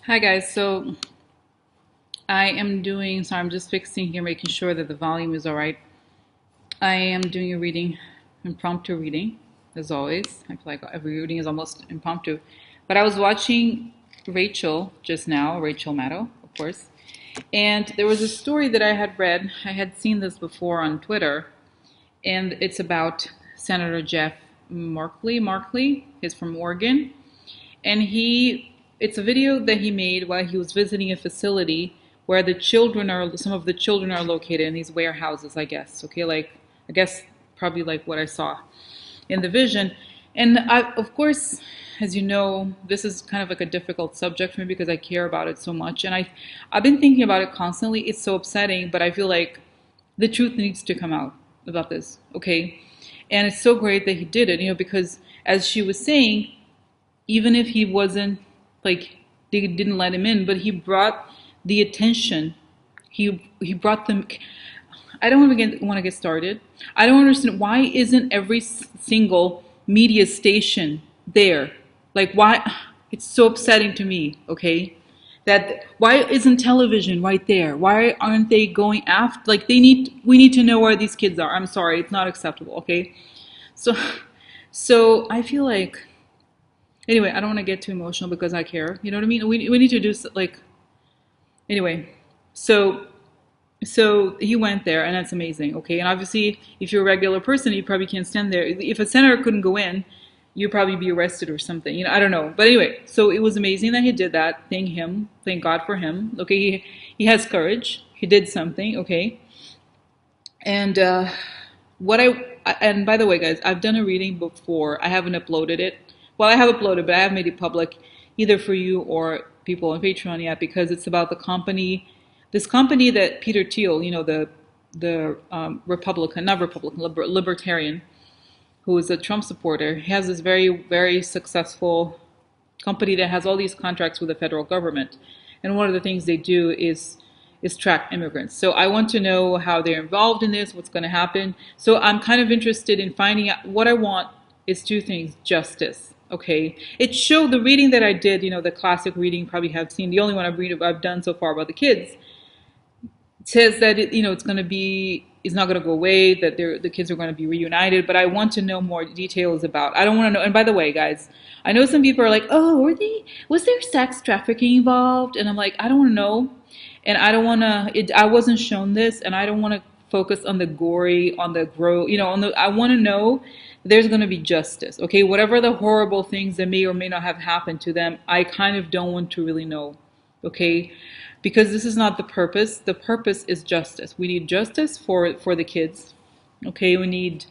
Hi guys, so sorry, I'm just fixing here, making sure that the volume is all right. I am doing a reading, impromptu reading, as always. I feel like every reading is almost impromptu. But I was watching Rachel just now, Rachel Maddow, of course, and there was a story that I had read. I had seen this before on Twitter, and it's about Senator Jeff Merkley. He's from Oregon, and it's a video that he made while he was visiting a facility where some of the children are located in these warehouses, I guess. Okay, like I guess probably like what I saw in the vision. And of course, as you know, this is kind of like a difficult subject for me because I care about it so much, and I've been thinking about it constantly. It's so upsetting, but I feel like the truth needs to come out about this. Okay, and it's so great that he did it, because as she was saying, even if he wasn't, like, they didn't let him in, but he brought the attention. He brought them. I don't even want to get started. I don't understand why isn't every single media station there? Like, why? It's so upsetting to me. Okay, that why isn't television right there? Why aren't they going after? Like, we need to know where these kids are. I'm sorry, it's not acceptable. Okay, so I feel like, anyway, I don't want to get too emotional because I care. You know what I mean? We need to do like, anyway. So he went there, and that's amazing. Okay, and obviously, if you're a regular person, you probably can't stand there. If a senator couldn't go in, you'd probably be arrested or something. I don't know. But anyway, so it was amazing that he did that. Thank him. Thank God for him. Okay, he has courage. He did something. Okay, and what and by the way, guys, I've done a reading before. I haven't uploaded it. Well, I have uploaded, but I haven't made it public either for you or people on Patreon yet, because it's about this company that Peter Thiel, the Republican, not Republican, libertarian, who is a Trump supporter. He has this very, very successful company that has all these contracts with the federal government, and one of the things they do is track immigrants. So I want to know how they're involved in this, what's going to happen. So I'm kind of interested in finding out. What I want is two things: justice. Okay, it showed the reading that I did. The classic reading you probably have seen. The only one I've done so far about the kids says that it's not going to go away, that the kids are going to be reunited, but I want to know more details about. I don't want to know. And by the way, guys, I know some people are like, oh, was there sex trafficking involved? And I'm like, I don't want to know, and I don't want to. I wasn't shown this, and I don't want to focus on the gory, on the gross. I want to know there's going to be justice. Okay, whatever the horrible things that may or may not have happened to them, I kind of don't want to really know. Okay, because this is not the purpose. The purpose is justice. We need justice for the kids. Okay, we need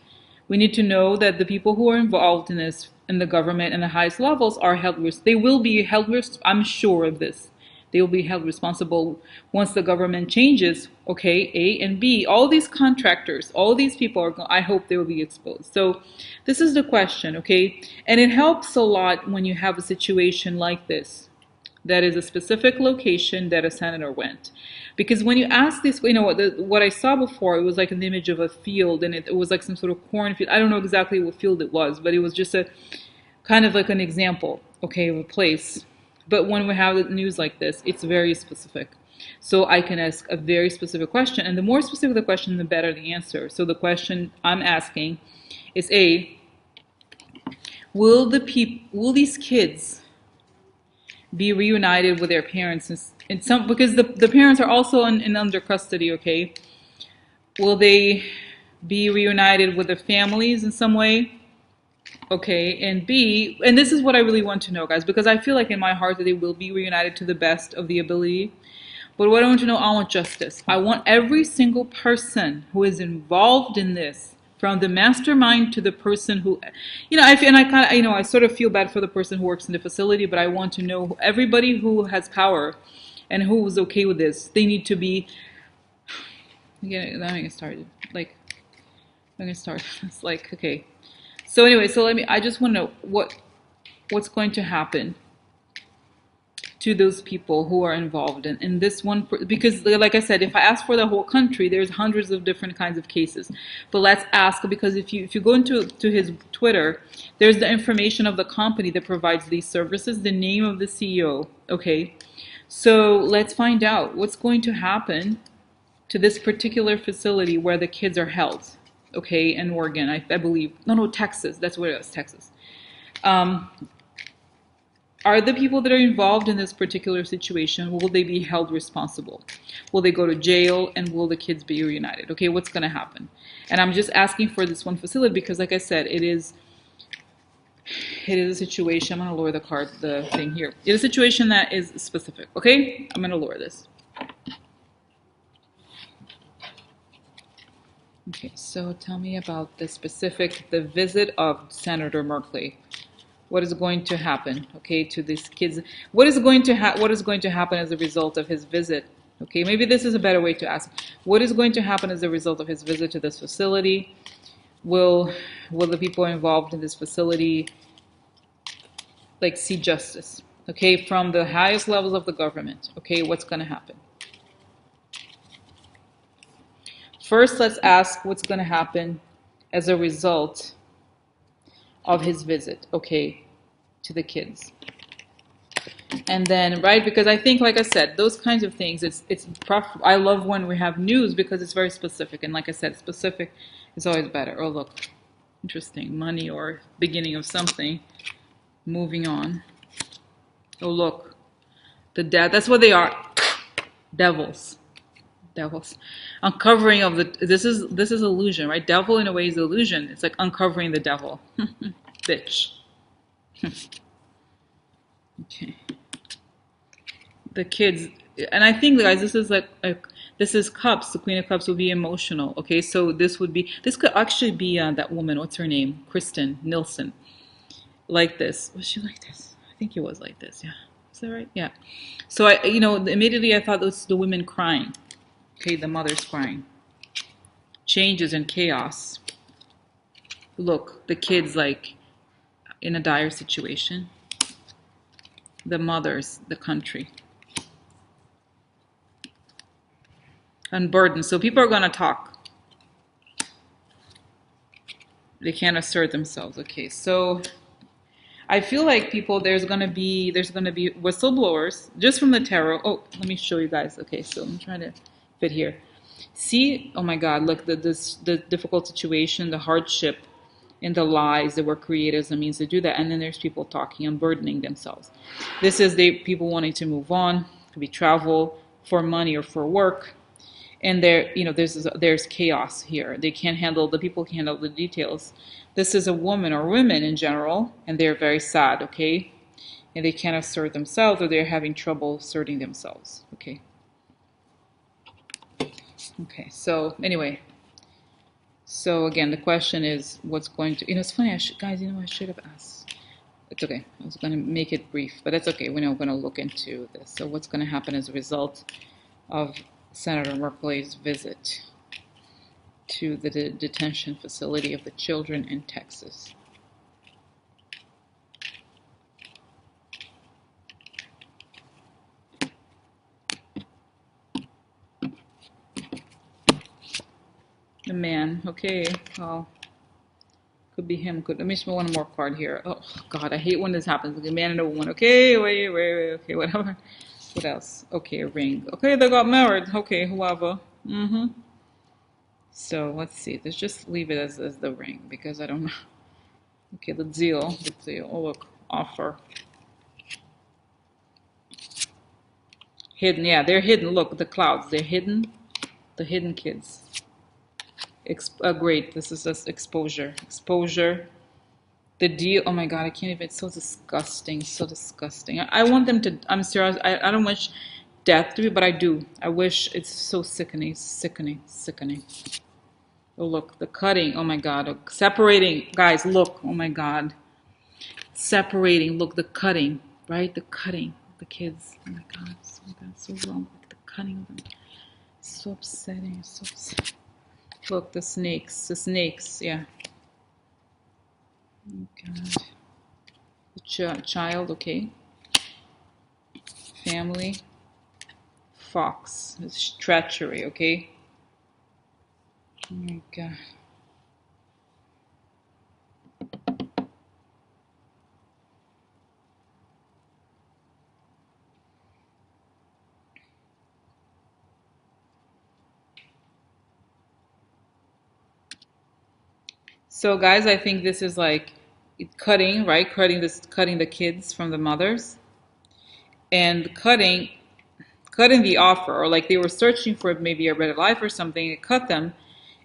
to know that the people who are involved in this, in the government and the highest levels, are held. They will be held. I'm sure of this. They will be held responsible once the government changes. Okay, A and B. All these contractors, all these people are. I hope they will be exposed. So, this is the question. Okay, and it helps a lot when you have a situation like this. That is a specific location that a senator went. Because when you ask this, what I saw before, it was like an image of a field, and it was like some sort of cornfield. I don't know exactly what field it was, but it was just a kind of like an example, okay, of a place. But when we have the news like this, it's very specific. So I can ask a very specific question, and the more specific the question, the better the answer. So the question I'm asking is: A, will these kids be reunited with their parents in some, because the parents are also in under custody? Okay, will they be reunited with their families in some way? Okay, and B, and this is what I really want to know, guys, because I feel like in my heart that they will be reunited to the best of the ability. But what I want to know, I want justice. I want every single person who is involved in this, from the mastermind to the person who, and I kind of, I sort of feel bad for the person who works in the facility, but I want to know everybody who has power and who was okay with this. They need to be, again, let me get started. Like, I'm gonna start. It's like, okay. So anyway, I just want to know what's going to happen to those people who are involved in this one, because like I said, if I ask for the whole country, there's hundreds of different kinds of cases. But let's ask, because if you go into his Twitter, there's the information of the company that provides these services, the name of the CEO. Okay, so let's find out what's going to happen to this particular facility where the kids are held. Okay, in Oregon, I believe. No, Texas. That's what it was, Texas. Are the people that are involved in this particular situation, will they be held responsible? Will they go to jail, and will the kids be reunited? Okay, what's going to happen? And I'm just asking for this one facility because, like I said, it is a situation. I'm going to lower the thing here. It is a situation that is specific. Okay, I'm going to lower this. Okay, so tell me about the visit of Senator Merkley. What is going to happen, okay, to these kids? What is going to happen as a result of his visit? Okay, maybe this is a better way to ask. What is going to happen as a result of his visit to this facility? Will the people involved in this facility like see justice? Okay, from the highest levels of the government. Okay, what's going to happen? First, let's ask what's going to happen as a result of his visit, okay, to the kids. And then, right, because I think, like I said, those kinds of things, I love when we have news because it's very specific. And like I said, specific is always better. Oh, look, interesting, money or beginning of something. Moving on. Oh, look, that's what they are, devils. Devils. Uncovering of this is illusion, right? Devil in a way is illusion. It's like uncovering the devil. Bitch. Okay. The kids, and I think, guys, this is Cups. The Queen of Cups will be emotional. Okay, so this could actually be that woman. What's her name? Kristen Nielsen. Like this. Was she like this? I think it was like this. Yeah. Is that right? Yeah. So immediately I thought it was the women crying. Okay, the mother's crying. Changes and chaos. Look, the kids like in a dire situation. The mothers, the country. Unburdened. So people are gonna talk. They can't assert themselves. Okay, so I feel like there's gonna be whistleblowers just from the tarot. Oh, let me show you guys. Okay, so I'm trying to fit here. See, oh my God, look, the difficult situation, the hardship, and the lies that were created as a means to do that. And then there's people talking, unburdening themselves. This is people wanting to move on, could be travel, for money or for work. And there's chaos here. The people can't handle the details. This is a woman or women in general, and they're very sad, okay? And they can't assert themselves, or they're having trouble asserting themselves, okay? Okay, so anyway. So again, the question is, what's going to, it's funny, guys, I should have asked. It's okay. I was going to make it brief, but that's okay. We're now going to look into this. So what's going to happen as a result of Senator Merkley's visit to the detention facility of the children in Texas? The man, okay, well, could be him. Let me just one more card here. Oh, God, I hate when this happens. Like a man and a woman. Okay, wait, okay, whatever. What else? Okay, a ring. Okay, they got married. Okay, whoever. So, let's see. Let's just leave it as the ring, because I don't know. Okay, the deal. Oh, look, offer. Hidden, yeah, they're hidden. Look, the clouds, they're hidden. The hidden kids. Great, this is just exposure. Exposure. The deal, oh my God, I can't even, it's so disgusting, so disgusting. I want them to, I'm serious, I don't wish death to me, but I do. I wish, it's so sickening, sickening, sickening. Oh, look, the cutting, oh my God. Separating, guys, look, oh my God. Separating, look, the cutting, right? The cutting, the kids, oh my God, so wrong. Like the cutting of them. So upsetting, so upsetting. Look, the snakes, yeah. Oh God. The child, okay. family, fox. It's treachery, okay? Oh my God. So guys, I think this is like cutting, right? Cutting the kids from the mothers and cutting the offer, or like they were searching for maybe a better life or something, it cut them,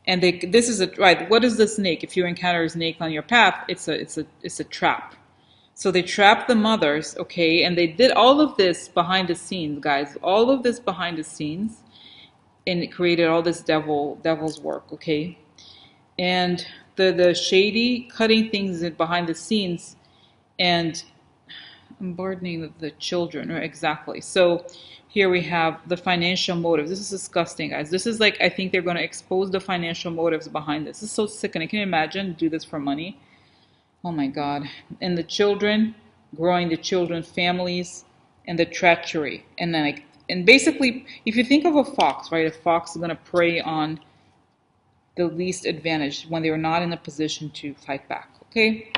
and this is a right. What is the snake? If you encounter a snake on your path, it's a trap. So they trapped the mothers, okay, and they did all of this behind the scenes, guys. All of this behind the scenes, and it created all this devil's work, okay. And the shady cutting things behind the scenes and burdening the children, right? Exactly. So here we have the financial motives. This is disgusting, guys. This is like, I think they're going to expose the financial motives behind this. This is so sickening. Can you imagine? Do this for money? Oh my God. And the children, growing the children, families, and the treachery. And then like, and basically, if you think of a fox, right? A fox is going to prey on the least advantaged when they are not in a position to fight back. Okay?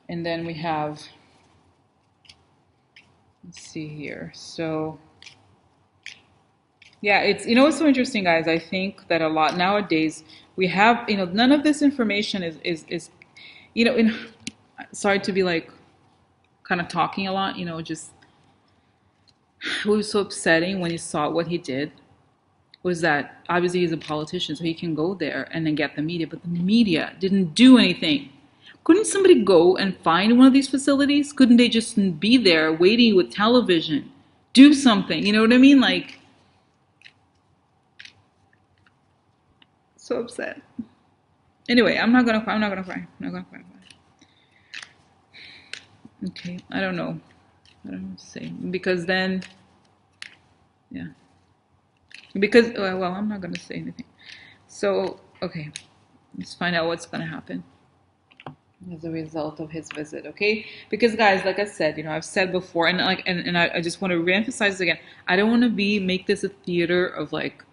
And then we have, let's see here. So yeah, it's, it's so interesting, guys. I think that a lot nowadays we have, none of this information is in sorry to be like kind of talking a lot, just it was so upsetting when you saw what he did was that obviously he's a politician, so he can go there and then get the media, but the media didn't do anything. Couldn't somebody go and find one of these facilities? Couldn't they just be there waiting with television? Do something, you know what I mean? Like, so upset. Anyway, I'm not gonna cry. I'm not gonna cry. I'm not gonna cry. Okay, I don't know. I don't know what to say because then, yeah. Because well, I'm not gonna say anything. So okay, let's find out what's gonna happen as a result of his visit. Okay, because guys, like I said, I've said before, and like, and I just want to reemphasize this again. I don't want to make this a theater of like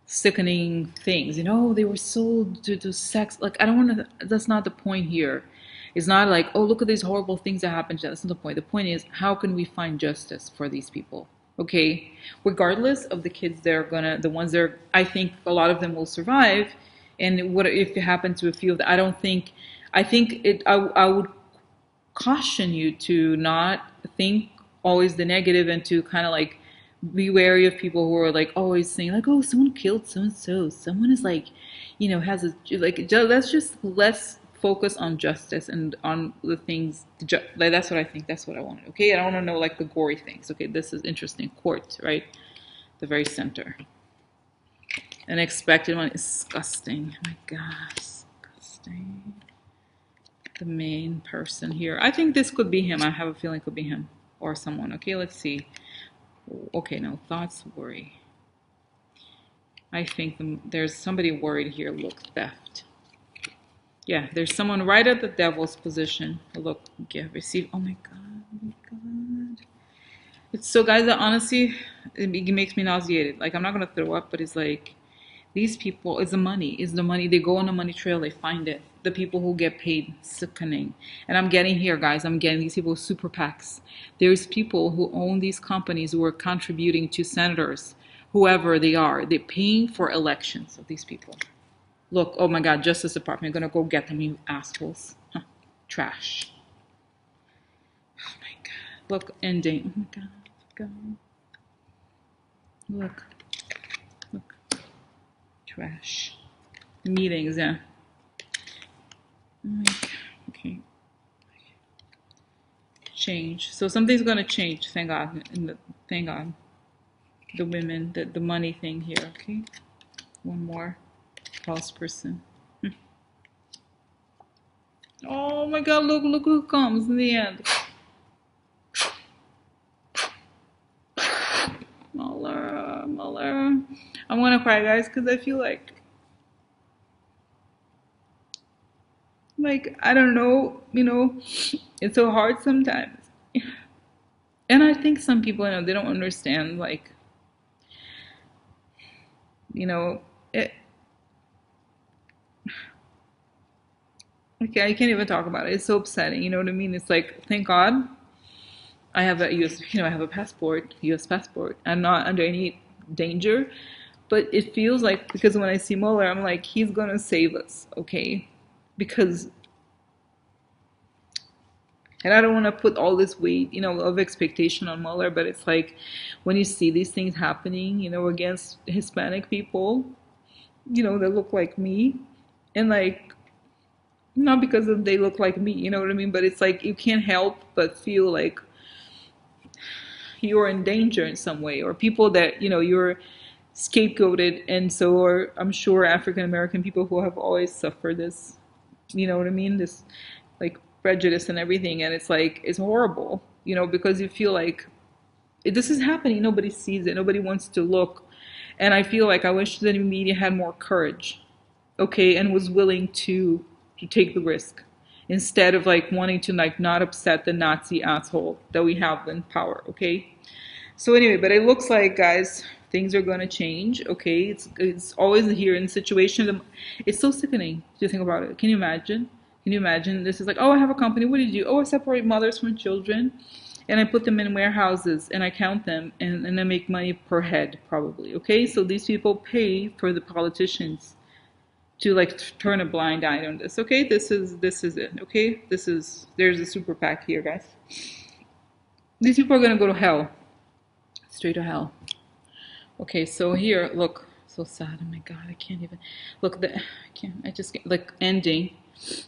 sickening things. They were sold to sex. Like, I don't want to. That's not the point here. It's not like, oh, look at these horrible things that happened. That's not the point. The point is, how can we find justice for these people? Okay, regardless of the kids, the ones that I think a lot of them will survive. And what if it happened to a few of them? I think I would caution you to not think always the negative and to kind of like be wary of people who are like always saying like, oh, someone killed so and so, someone is like, has a like, let's focus on justice and on the things like, that's what I think, that's what I wanted. Okay, I don't want to know like the gory things. Okay, this is interesting. Court, right? The very center. An expected one. Disgusting. Oh my God, disgusting. The main person here. I think this could be him. I have a feeling it could be him or someone. Okay, let's see. Okay, no, thoughts, worry. I think there's somebody worried here. Look, theft. Yeah, there's someone right at the devil's position. Look, give, receive. Oh my God, oh my God. It's so, guys, that honestly, it makes me nauseated. Like, I'm not going to throw up, but it's like, these people, it's the money. They go on a money trail, they find it. The people who get paid, sickening. And I'm getting here, guys, I'm getting these people with super PACs. There's people who own these companies who are contributing to senators, whoever they are. They're paying for elections of these people. Look, oh my God, Justice Department, gonna go get them, you assholes. Huh. Trash. Oh my God. Look, ending. Oh my God. God. Look. Trash. Meetings, yeah. Oh my God. Okay. Change. So something's gonna change. Thank God. Thank God. The women, the money thing here. Okay. One more. False person. Oh my God! Look who comes in the end. Mueller. I'm gonna cry, guys, because I feel like I don't know. It's so hard sometimes. And I think some people, they don't understand, like, you know, it, okay, I can't even talk about it. It's so upsetting. You know what I mean? It's like, thank God I have a US, I have a passport, US passport. I'm not under any danger. But it feels like, because when I see Mueller, I'm like, he's gonna save us, okay? Because, and I don't want to put all this weight, of expectation on Mueller, but it's like when you see these things happening, against Hispanic people, that look like me, and like, not because they look like me, you know what I mean? But it's like you can't help but feel like you're in danger in some way, or people that, you're scapegoated, and so are, I'm sure, African American people who have always suffered this, you know what I mean? This, like, prejudice and everything, and it's like, it's horrible, because you feel like this is happening, nobody sees it, nobody wants to look. And I feel like I wish the media had more courage, okay, and was willing to take the risk, instead of like wanting to, like, not upset the Nazi asshole that we have in power, okay? So anyway, but it looks like, guys, things are going to change, okay? It's always here in the situation. It's so sickening to think about it. Can you imagine? Can you imagine? This is like, oh, I have a company. What did you do? Oh, I separate mothers from children, and I put them in warehouses, and I count them, and I make money per head, probably, okay? So these people pay for the politicians to, like, turn a blind eye on this, okay? This is it, okay? There's a super PAC here, guys. These people are going to go to hell. Straight to hell. Okay, so here, look, so sad. Oh my God, I can't even look. I just can't, like, ending. It's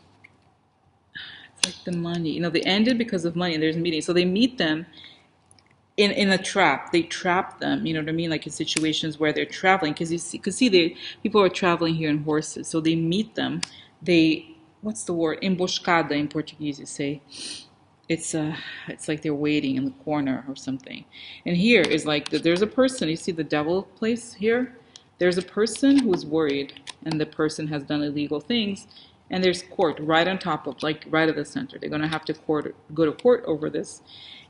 like the money. They ended because of money. There's a meeting, so they meet them in a trap. They trap them. You know what I mean? Like in situations where they're traveling, because they people are traveling here in horses. So they meet them. What's the word? Emboscada in Portuguese, you say. It's like they're waiting in the corner or something. And here is like there's a person. You see the devil place here? There's a person who's worried, and the person has done illegal things, and there's court right on top of, like, right at the center. They're gonna have to go to court over this,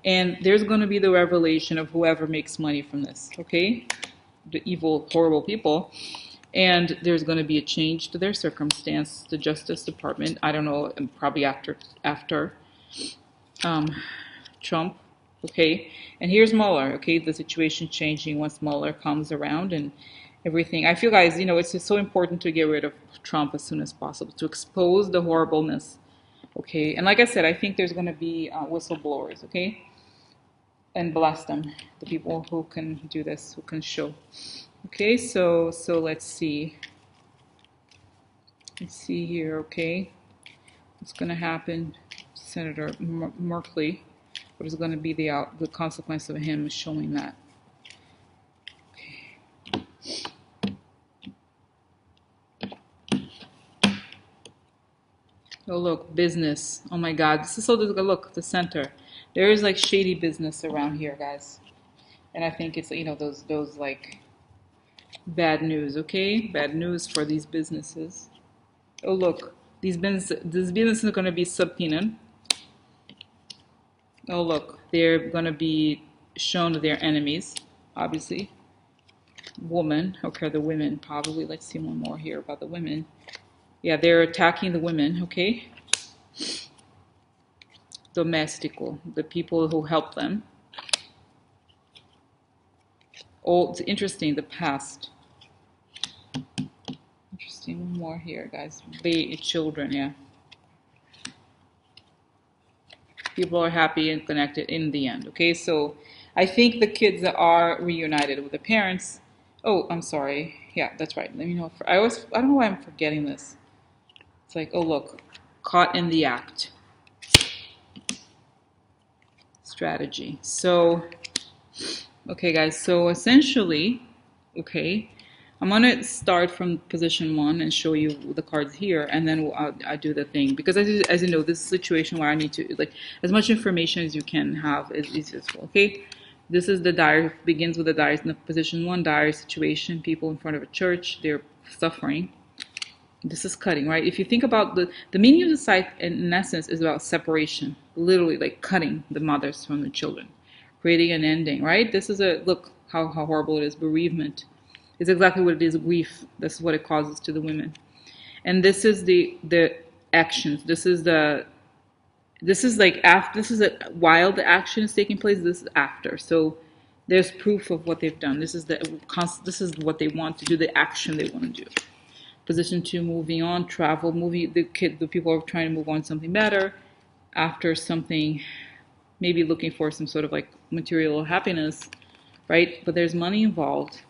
and there's gonna be the revelation of whoever makes money from this. Okay, the evil, horrible people. And there's going to be a change to their circumstance. The Justice Department, I don't know, probably after Trump, okay? And here's Mueller, okay? The situation changing once Mueller comes around and everything. I feel, guys, it's just so important to get rid of Trump as soon as possible, to expose the horribleness, okay? And like I said, I think there's going to be whistleblowers, okay? And blast them, the people who can do this, who can show. Okay, so let's see. Let's see here, okay? What's going to happen? Senator Merkley, what is going to be the consequence of him showing that? Okay. Oh, look, business. Oh my God, this is so difficult. Look, the center. There is like shady business around here, guys, and I think it's those like bad news. Okay, bad news for these businesses. Oh look, these businesses are going to be subpoenaed. Oh look, they're going to be shown to their enemies, obviously. Women, okay, the women probably. Let's see one more here about the women. Yeah, they're attacking the women, okay? Domestico, the people who help them. Oh, it's interesting, the past. Interesting, one more here, guys. Children, yeah. People are happy and connected in the end, okay? So I think the kids are reunited with the parents. Oh, I'm sorry. Yeah, that's right. Let me know. I don't know why I'm forgetting this. It's like, oh look, caught in the act. Strategy. So, okay, guys. So essentially, okay, I'm gonna start from position 1 and show you the cards here, and then I'll do the thing, because as you know, this is a situation where I need to, like, as much information as you can have is useful. Okay, this is the dire, begins with the dire, in the position 1, dire situation. People in front of a church, they're suffering. This is cutting, right? If you think about the meaning of the site, in essence, is about separation, literally like cutting the mothers from the children, creating an ending, right? This is a look how horrible it is. Bereavement is exactly what it is. Grief. This is what it causes to the women. And this is the actions. This is like after. This is while the action is taking place. This is after. So there's proof of what they've done. This is this is what they want to do. The action they want to do. Position 2, moving on, travel, the people are trying to move on to something better after something, maybe looking for some sort of like material happiness, right? But there's money involved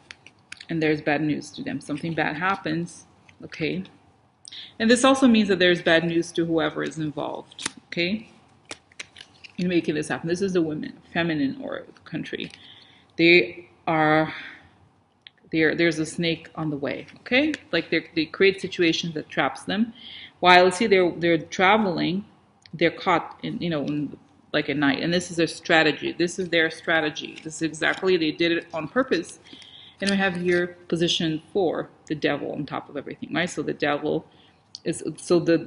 and there's bad news to them. Something bad happens, okay? And this also means that there's bad news to whoever is involved, okay? In making this happen. This is the women, feminine or country. There's a snake on the way, okay? Like they create situations that traps them. While see they're traveling, they're caught in like at night, and this is their strategy. This is their strategy. This is exactly they did it on purpose. And we have here position 4, the devil on top of everything, right? So the devil is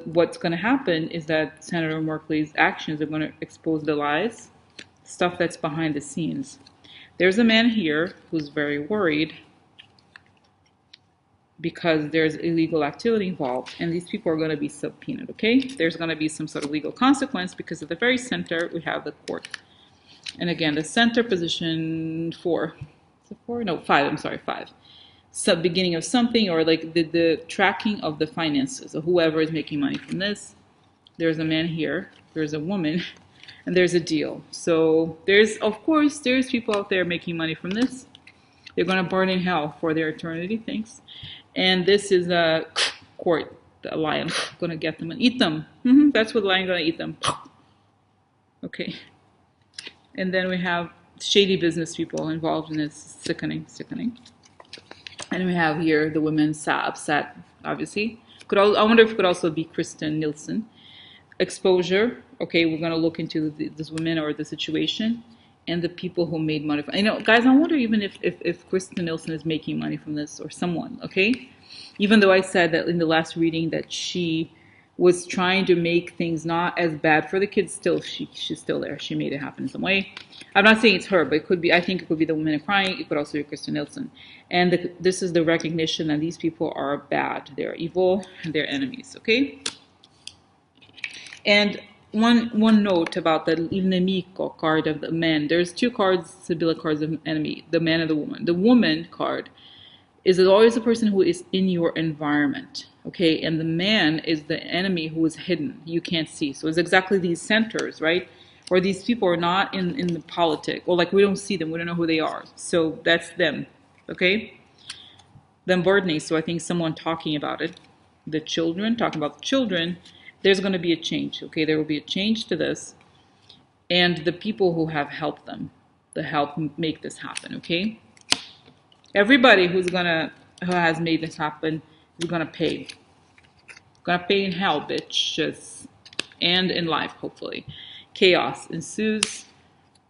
what's going to happen is that Senator Merkley's actions are going to expose the lies, stuff that's behind the scenes. There's a man here who's very worried because there's illegal activity involved, and these people are going to be subpoenaed, okay? There's going to be some sort of legal consequence because at the very center, we have the court. And again, the center position 4. Is it 4? No, 5. I'm sorry, 5. Beginning of something, or like the tracking of the finances of whoever is making money from this. There's a man here, there's a woman, and there's a deal. So of course, there's people out there making money from this. They're going to burn in hell for their eternity, thanks. And this is a court, a lion going to get them and eat them. That's what the lion going to eat them. Okay. And then we have shady business people involved in this. Sickening. And we have here the women upset, obviously. I wonder if it could also be Kristen Nielsen. Exposure. Okay, we're going to look into this women or the situation. And the people who made money from, guys, I wonder even if Kristen Nielsen is making money from this or someone, okay? Even though I said that in the last reading that she was trying to make things not as bad for the kids, still she's still there. She made it happen in some way. I'm not saying it's her, but I think it could be the women crying. It could also be Kristen Nielsen. And this is the recognition that these people are bad. They're evil and they're enemies, okay? And one note about the Il Nemico card of the men. There's 2 cards, Sibylla cards of enemy, the man and the woman. The woman card is always the person who is in your environment, okay? And the man is the enemy who is hidden. You can't see. So it's exactly these centers, right? Or these people are not in the politic. Or like we don't see them. We don't know who they are. So that's them, okay? Then burdening. So I think someone talking about it. The children, talking about the children. There's going to be a change, okay? There will be a change to this. And the people who have helped them, to help make this happen, okay? Everybody who has made this happen is going to pay. Going to pay in hell, bitches. And in life, hopefully. Chaos ensues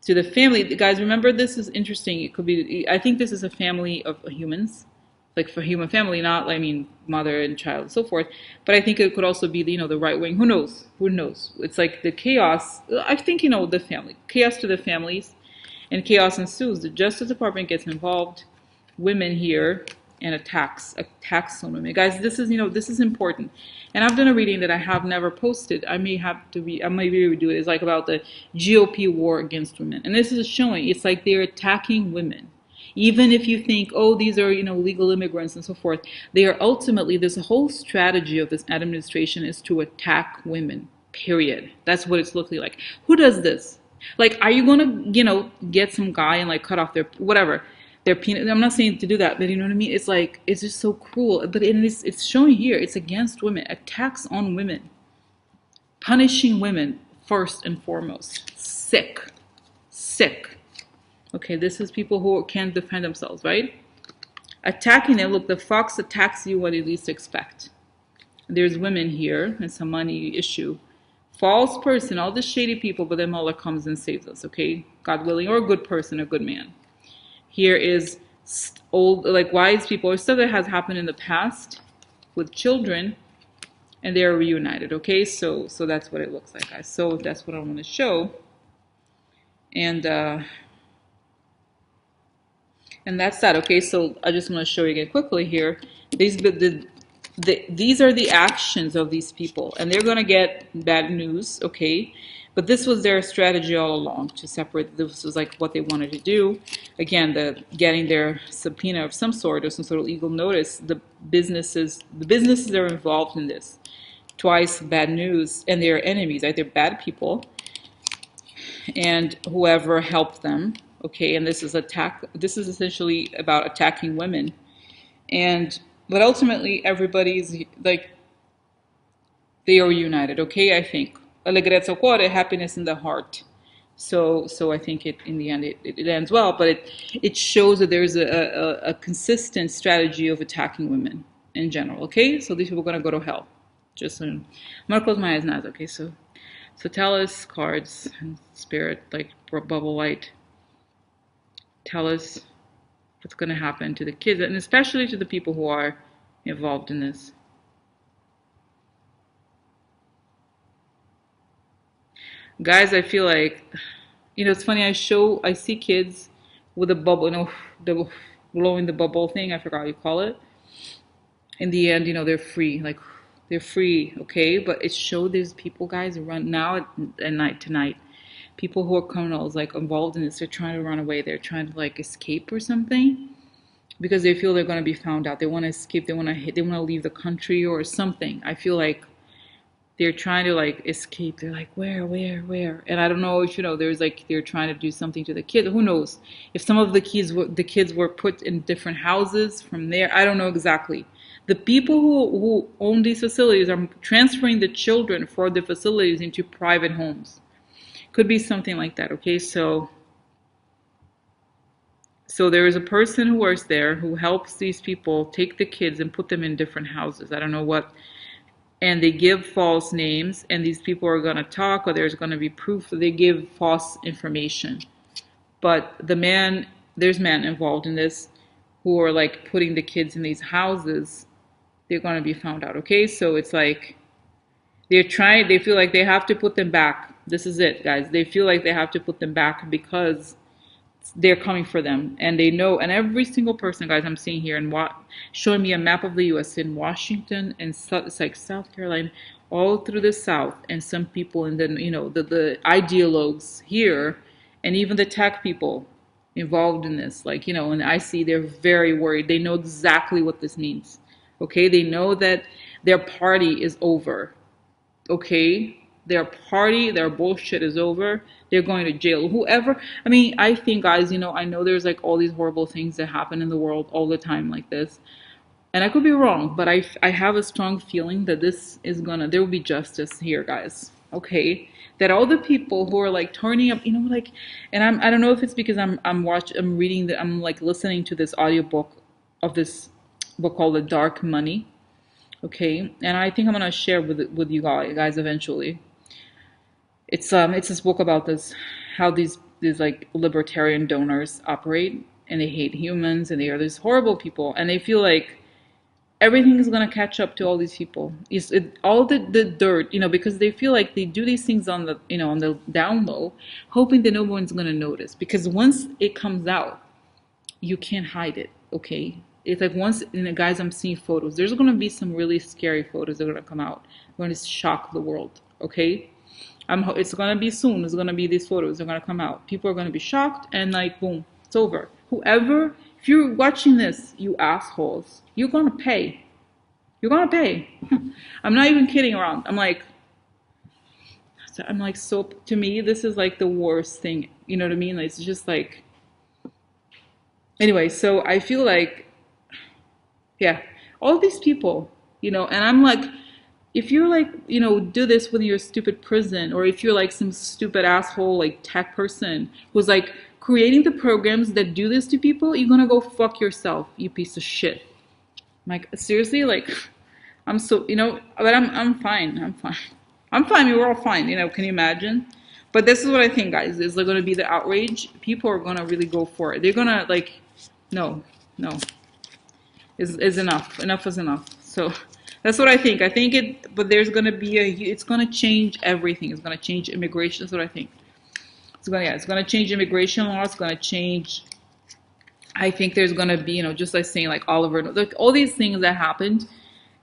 to the family. Guys, remember, this is interesting. It could be, I think this is a family of humans. Like for human family, not, mother and child and so forth. But I think it could also be, the right wing. Who knows? Who knows? It's like the chaos. I think, the family. Chaos to the families. And chaos ensues. The Justice Department gets involved. Women here. And attacks on women. Guys, this is important. And I've done a reading that I have never posted. I may redo it. It's like about the GOP war against women. And this is showing, it's like they're attacking women. Even if you think, oh, these are, legal immigrants and so forth, they are ultimately, there's a whole strategy of this administration is to attack women, period. That's what it's looking like. Who does this? Like, are you going to, get some guy and cut off their, whatever, their penis? I'm not saying to do that, but you know what I mean? It's like, it's just so cruel. But it's showing here, it's against women, attacks on women, punishing women first and foremost. Sick. Okay, this is people who can't defend themselves, right? Attacking them. Look, the fox attacks you when you least expect. There's women here, and some money issue. False person, all the shady people, but then Mueller comes and saves us, okay? God willing, or a good person, a good man. Here is old, wise people, or stuff that has happened in the past with children, and they are reunited, okay? So that's what it looks like, guys. So that's what I want to show. And, And that's that. Okay, so I just want to show you again quickly here. These are the actions of these people, and they're going to get bad news. Okay, but this was their strategy all along to separate. This was like what they wanted to do. Again, the getting their subpoena of some sort or some sort of legal notice. The businesses that are involved in this. Twice bad news, and they're enemies. Right? They're bad people, and whoever helped them. Okay, and this is essentially about attacking women. And but ultimately everybody's like, they are united. Okay, I think allegrezza al cuore, happiness in the heart. So I think it in the end it ends well, but it shows that there's a consistent strategy of attacking women in general. Okay, so these people are gonna go to hell. Just so I'm gonna close my eyes now. Okay, so tell us, cards and spirit, like bubble light, tell us what's going to happen to the kids, and especially to the people who are involved in this. Guys, I feel like, it's funny, I see kids with a bubble, the blowing the bubble thing, I forgot how you call it. In the end, they're free, like, they're free, okay? But it showed these people, guys, run now at night tonight. People who are criminals, like, involved in this, they're trying to run away, they're trying to, like, escape or something. Because they feel they're going to be found out. They want to escape. They want to leave the country or something. I feel like they're trying to like escape. They're like, where? And I don't know if there's like they're trying to do something to the kids. Who knows? If some of the kids were put in different houses from there, I don't know exactly. The people who own these facilities are transferring the children for the facilities into private homes. Could be something like that. Okay, so there is a person who works there who helps these people take the kids and put them in different houses. I don't know what. And they give false names, and these people are going to talk, or there's going to be proof that they give false information. But there's men involved in this who are like putting the kids in these houses. They're going to be found out. Okay, so it's like they feel like they have to put them back. This is it, guys. They feel like they have to put them back because they're coming for them, and they know. And every single person, guys, I'm seeing here and showing me a map of the U.S. in Washington and it's like South Carolina, all through the South, and some people, and then the ideologues here, and even the tech people involved in this, like and I see they're very worried. They know exactly what this means. Okay, they know that their party is over. Okay, their bullshit is over. They're going to jail. Whoever, I mean, I think, guys, I know there's like all these horrible things that happen in the world all the time like this. And I could be wrong, but I have a strong feeling that there will be justice here, guys. Okay? That all the people who are like turning up, like, and I don't know if it's because I'm reading I'm like listening to this audiobook of this book called The Dark Money. Okay? And I think I'm gonna share with you guys eventually. It's this book about how these like libertarian donors operate, and they hate humans, and they are these horrible people, and they feel like everything is gonna catch up to all these people. All the dirt, because they feel like they do these things on the on the down low, hoping that no one's gonna notice. Because once it comes out, you can't hide it. Okay, it's like once, guys, I'm seeing photos. There's gonna be some really scary photos that are gonna come out. They're gonna shock the world. Okay. It's gonna be soon. It's gonna be these photos. They're gonna come out. People are gonna be shocked, and like, boom, it's over. Whoever, if you're watching this, you assholes, you're gonna pay. You're gonna pay. I'm not even kidding around. I'm like, so to me, this is like the worst thing. You know what I mean? It's just like, anyway. So I feel like, yeah, all these people, and I'm like, if you're like, do this with your stupid prison, or if you're like some stupid asshole, like tech person who's like creating the programs that do this to people, you're gonna go fuck yourself, you piece of shit. I'm like, seriously, like, I'm so, but I'm fine. I'm fine. We're all fine. Can you imagine? But this is what I think, guys, is like going to be the outrage. People are going to really go for it. They're going to like, no, is enough. Enough is enough. So that's what I think. But there's going to be it's going to change everything. It's going to change immigration. That's what I think. It's going to change immigration laws. It's going to change I think there's going to be, just like saying like Oliver, like all these things that happened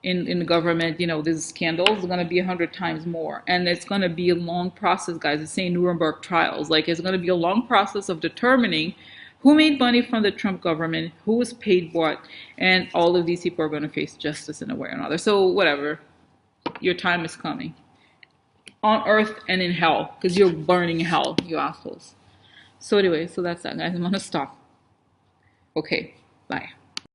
in the government, these scandals are going to be 100 times more. And it's going to be a long process, guys. It's saying Nuremberg trials. Like it's going to be a long process of determining who made money from the Trump government, who was paid what, and all of these people are going to face justice in a way or another. So whatever, your time is coming. On earth and in hell, because you're burning hell, you assholes. So anyway, so that's that, guys. I'm going to stop. Okay, bye.